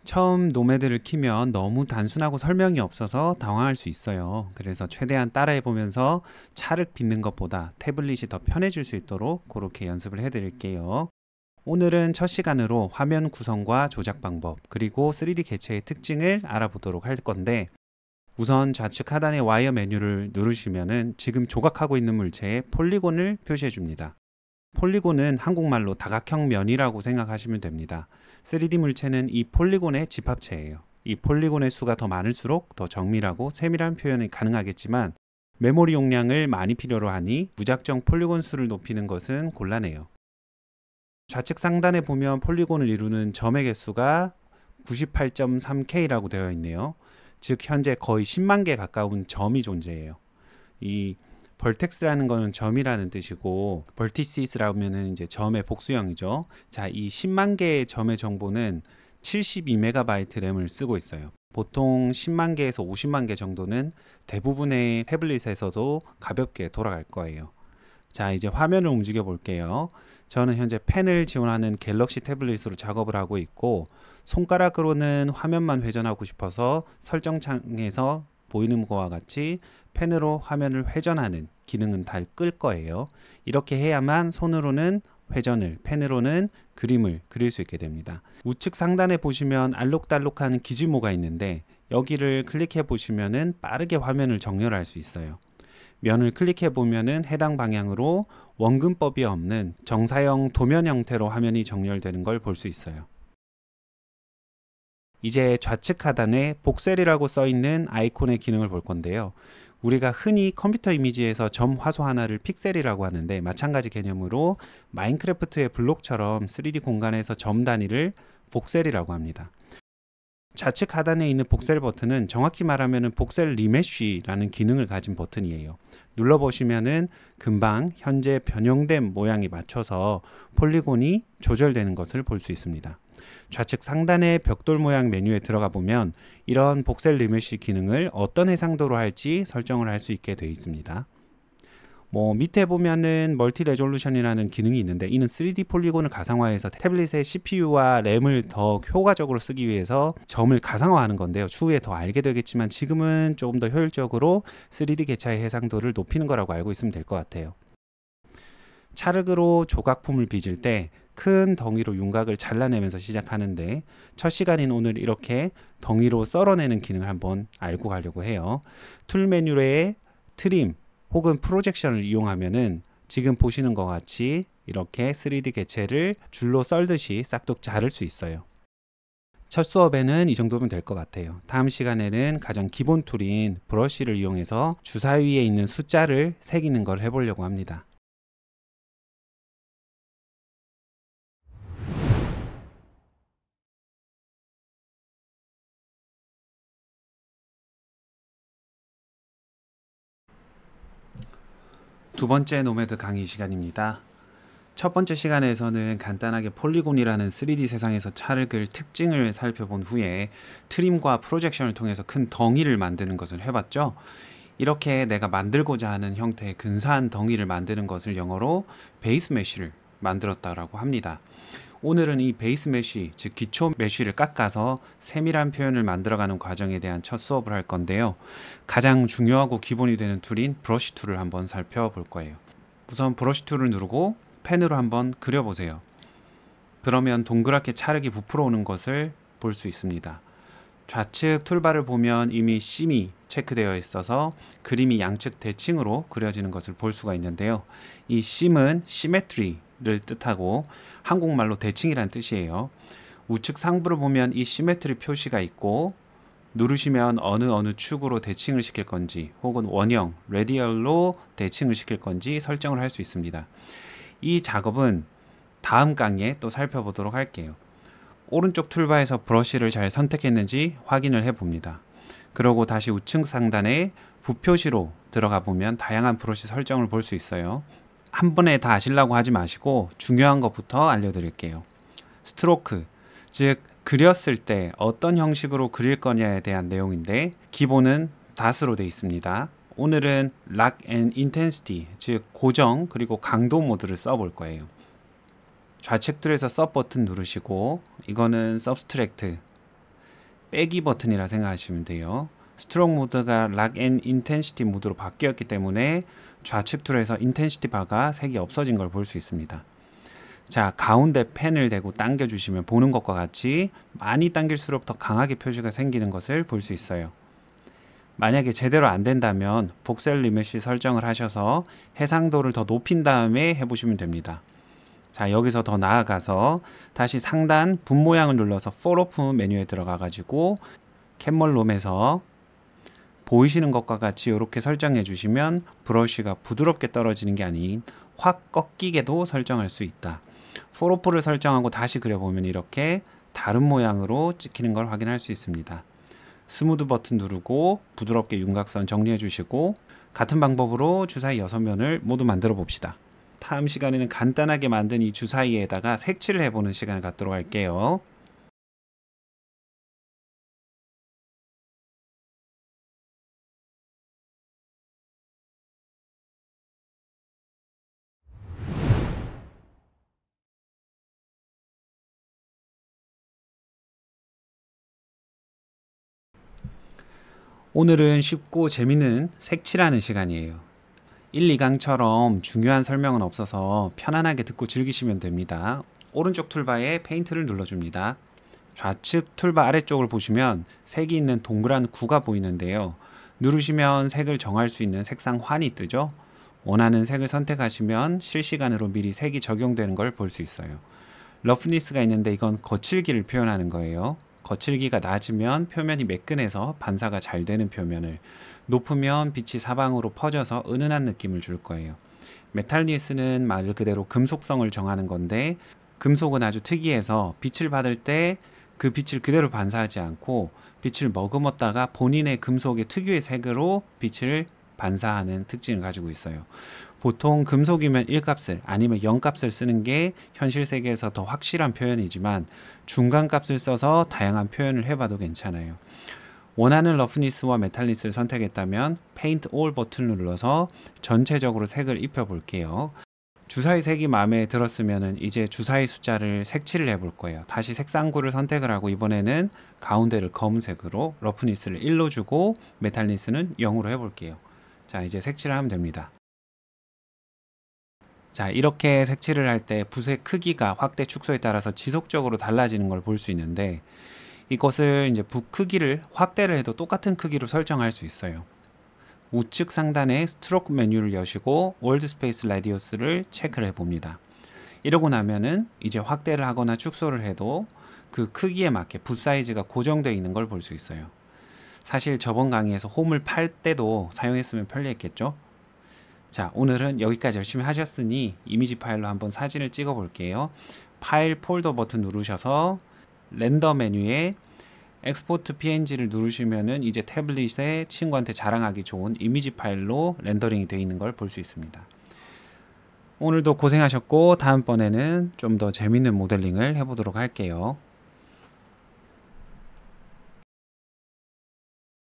처음 노매드를 키면 너무 단순하고 설명이 없어서 당황할 수 있어요. 그래서 최대한 따라해 보면서 찰흙 빚는 것보다 태블릿이 더 편해질 수 있도록 그렇게 연습을 해 드릴게요. 오늘은 첫 시간으로 화면 구성과 조작 방법, 그리고 3D 개체의 특징을 알아보도록 할 건데, 우선 좌측 하단의 와이어 메뉴를 누르시면은 지금 조각하고 있는 물체의 폴리곤을 표시해 줍니다. 폴리곤은 한국말로 다각형 면이라고 생각하시면 됩니다. 3D 물체는 이 폴리곤의 집합체예요. 이 폴리곤의 수가 더 많을수록 더 정밀하고 세밀한 표현이 가능하겠지만, 메모리 용량을 많이 필요로 하니 무작정 폴리곤 수를 높이는 것은 곤란해요. 좌측 상단에 보면 폴리곤을 이루는 점의 개수가 98.3K라고 되어 있네요. 즉 현재 거의 10만 개 가까운 점이 존재해요. 이 벌텍스라는 거는 점이라는 뜻이고, 벌티시스라면은 이제 점의 복수형이죠. 자, 이 10만 개의 점의 정보는 72MB 램을 쓰고 있어요. 보통 10만 개에서 50만 개 정도는 대부분의 태블릿에서도 가볍게 돌아갈 거예요. 자, 이제 화면을 움직여 볼게요. 저는 현재 펜을 지원하는 갤럭시 태블릿으로 작업을 하고 있고, 손가락으로는 화면만 회전하고 싶어서 설정창에서 보이는 것과 같이 펜으로 화면을 회전하는 기능은 다 끌 거예요. 이렇게 해야만 손으로는 회전을, 펜으로는 그림을 그릴 수 있게 됩니다. 우측 상단에 보시면 알록달록한 기지모가 있는데, 여기를 클릭해 보시면은 빠르게 화면을 정렬할 수 있어요. 면을 클릭해 보면은 해당 방향으로 원근법이 없는 정사형 도면 형태로 화면이 정렬되는 걸 볼 수 있어요. 이제 좌측 하단에 복셀이라고 써 있는 아이콘의 기능을 볼 건데요. 우리가 흔히 컴퓨터 이미지에서 점 화소 하나를 픽셀이라고 하는데, 마찬가지 개념으로 마인크래프트의 블록처럼 3D 공간에서 점 단위를 복셀이라고 합니다. 좌측 하단에 있는 복셀 버튼은 정확히 말하면 복셀 리메쉬라는 기능을 가진 버튼이에요. 눌러보시면은 금방 현재 변형된 모양에 맞춰서 폴리곤이 조절되는 것을 볼 수 있습니다. 좌측 상단의 벽돌 모양 메뉴에 들어가 보면 이런 복셀 리메쉬 기능을 어떤 해상도로 할지 설정을 할 수 있게 되어 있습니다. 밑에 보면은 멀티 레졸루션이라는 기능이 있는데, 이는 3D 폴리곤을 가상화해서 태블릿의 CPU와 램을 더 효과적으로 쓰기 위해서 점을 가상화하는 건데요. 추후에 더 알게 되겠지만 지금은 조금 더 효율적으로 3D 개차의 해상도를 높이는 거라고 알고 있으면 될 것 같아요. 찰흙으로 조각품을 빚을 때 큰 덩이로 윤곽을 잘라내면서 시작하는데, 첫 시간인 오늘 이렇게 덩이로 썰어내는 기능을 한번 알고 가려고 해요. 툴 메뉴에 트림 혹은 프로젝션을 이용하면은 지금 보시는 것 같이 이렇게 3D 개체를 줄로 썰듯이 싹둑 자를 수 있어요. 첫 수업에는 이 정도면 될 것 같아요. 다음 시간에는 가장 기본 툴인 브러쉬를 이용해서 주사위에 있는 숫자를 새기는 걸 해보려고 합니다. 두 번째 노매드 강의 시간입니다. 첫 번째 시간에서는 간단하게 폴리곤이라는 3D 세상에서 찰흙을 특징을 살펴본 후에 트림과 프로젝션을 통해서 큰 덩이를 만드는 것을 해봤죠. 이렇게 내가 만들고자 하는 형태의 근사한 덩이를 만드는 것을 영어로 베이스 메쉬를 만들었다고 합니다. 오늘은 이 베이스 메쉬, 즉 기초 메쉬를 깎아서 세밀한 표현을 만들어가는 과정에 대한 첫 수업을 할 건데요. 가장 중요하고 기본이 되는 툴인 브러쉬 툴을 한번 살펴볼 거예요. 우선 브러쉬 툴을 누르고 펜으로 한번 그려보세요. 그러면 동그랗게 찰흙이 부풀어 오는 것을 볼 수 있습니다. 좌측 툴바를 보면 이미 심이 체크되어 있어서 그림이 양측 대칭으로 그려지는 것을 볼 수가 있는데요. 이 심은 시메트리를 뜻하고 한국말로 대칭이란 뜻이에요. 우측 상부를 보면 이 시메트리 표시가 있고, 누르시면 어느 축으로 대칭을 시킬 건지 혹은 원형, 레디얼로 대칭을 시킬 건지 설정을 할 수 있습니다. 이 작업은 다음 강의에 또 살펴보도록 할게요. 오른쪽 툴바에서 브러쉬를 잘 선택했는지 확인을 해봅니다. 그리고 다시 우측 상단에 부표시로 들어가 보면 다양한 브러쉬 설정을 볼 수 있어요. 한 번에 다 아시려고 하지 마시고 중요한 것부터 알려드릴게요. 스트로크, 즉 그렸을 때 어떤 형식으로 그릴 거냐에 대한 내용인데, 기본은 닷으로 되어 있습니다. 오늘은 Lock and Intensity, 즉 고정 그리고 강도 모드를 써볼 거예요. 좌측 툴에서 서 버튼 누르시고, 이거는 Subtract, 빼기 버튼이라 생각하시면 돼요. 스트로크 모드가 락 앤 인텐시티 모드로 바뀌었기 때문에 좌측 툴에서 인텐시티 바가 색이 없어진 걸 볼 수 있습니다. 자, 가운데 펜을 대고 당겨 주시면 보는 것과 같이 많이 당길수록 더 강하게 표시가 생기는 것을 볼 수 있어요. 만약에 제대로 안 된다면 복셀 리메쉬 설정을 하셔서 해상도를 더 높인 다음에 해보시면 됩니다. 자, 여기서 더 나아가서 다시 상단 분 모양을 눌러서 폴오프 메뉴에 들어가 가지고 캔멀롬에서 보이시는 것과 같이 이렇게 설정해 주시면 브러쉬가 부드럽게 떨어지는 게 아닌 확 꺾이게도 설정할 수 있다. 폴오프를 설정하고 다시 그려보면 이렇게 다른 모양으로 찍히는 걸 확인할 수 있습니다. 스무드 버튼 누르고 부드럽게 윤곽선 정리해 주시고 같은 방법으로 주사위 6면을 모두 만들어 봅시다. 다음 시간에는 간단하게 만든 이 주사위에다가 색칠을 해보는 시간을 갖도록 할게요. 오늘은 쉽고 재밌는 색칠하는 시간이에요. 1, 2강처럼 중요한 설명은 없어서 편안하게 듣고 즐기시면 됩니다. 오른쪽 툴바에 페인트를 눌러줍니다. 좌측 툴바 아래쪽을 보시면 색이 있는 동그란 구가 보이는데요. 누르시면 색을 정할 수 있는 색상 환이 뜨죠. 원하는 색을 선택하시면 실시간으로 미리 색이 적용되는 걸 볼 수 있어요. 러프니스가 있는데 이건 거칠기를 표현하는 거예요. 거칠기가 낮으면 표면이 매끈해서 반사가 잘 되는 표면을, 높으면 빛이 사방으로 퍼져서 은은한 느낌을 줄 거예요. 메탈리스는 말 그대로 금속성을 정하는 건데, 금속은 아주 특이해서 빛을 받을 때 그 빛을 그대로 반사하지 않고 빛을 머금었다가 본인의 금속의 특유의 색으로 빛을 반사하는 특징을 가지고 있어요. 보통 금속이면 1값을 아니면 0값을 쓰는 게 현실 세계에서 더 확실한 표현이지만 중간값을 써서 다양한 표현을 해봐도 괜찮아요. 원하는 러프니스와 메탈리스를 선택했다면 페인트 올 버튼을 눌러서 전체적으로 색을 입혀 볼게요. 주사위 색이 마음에 들었으면 이제 주사위 숫자를 색칠을 해볼 거예요. 다시 색상구를 선택을 하고 이번에는 가운데를 검은색으로 러프니스를 1로 주고 메탈리스는 0으로 해볼게요. 자, 이제 색칠을 하면 됩니다. 자, 이렇게 색칠을 할 때 붓의 크기가 확대 축소에 따라서 지속적으로 달라지는 걸 볼 수 있는데, 이것을 이제 붓 크기를 확대를 해도 똑같은 크기로 설정할 수 있어요. 우측 상단에 스트로크 메뉴를 여시고 월드 스페이스 라디우스를 체크를 해 봅니다. 이러고 나면은 이제 확대를 하거나 축소를 해도 그 크기에 맞게 붓 사이즈가 고정되어 있는 걸 볼 수 있어요. 사실 저번 강의에서 홈을 팔 때도 사용했으면 편리했겠죠? 자, 오늘은 여기까지 열심히 하셨으니 이미지 파일로 한번 사진을 찍어 볼게요. 파일 폴더 버튼 누르셔서 렌더 메뉴에 엑스포트 PNG를 누르시면은 이제 태블릿에 친구한테 자랑하기 좋은 이미지 파일로 렌더링이 되어 있는 걸 볼 수 있습니다. 오늘도 고생하셨고 다음번에는 좀 더 재밌는 모델링을 해보도록 할게요.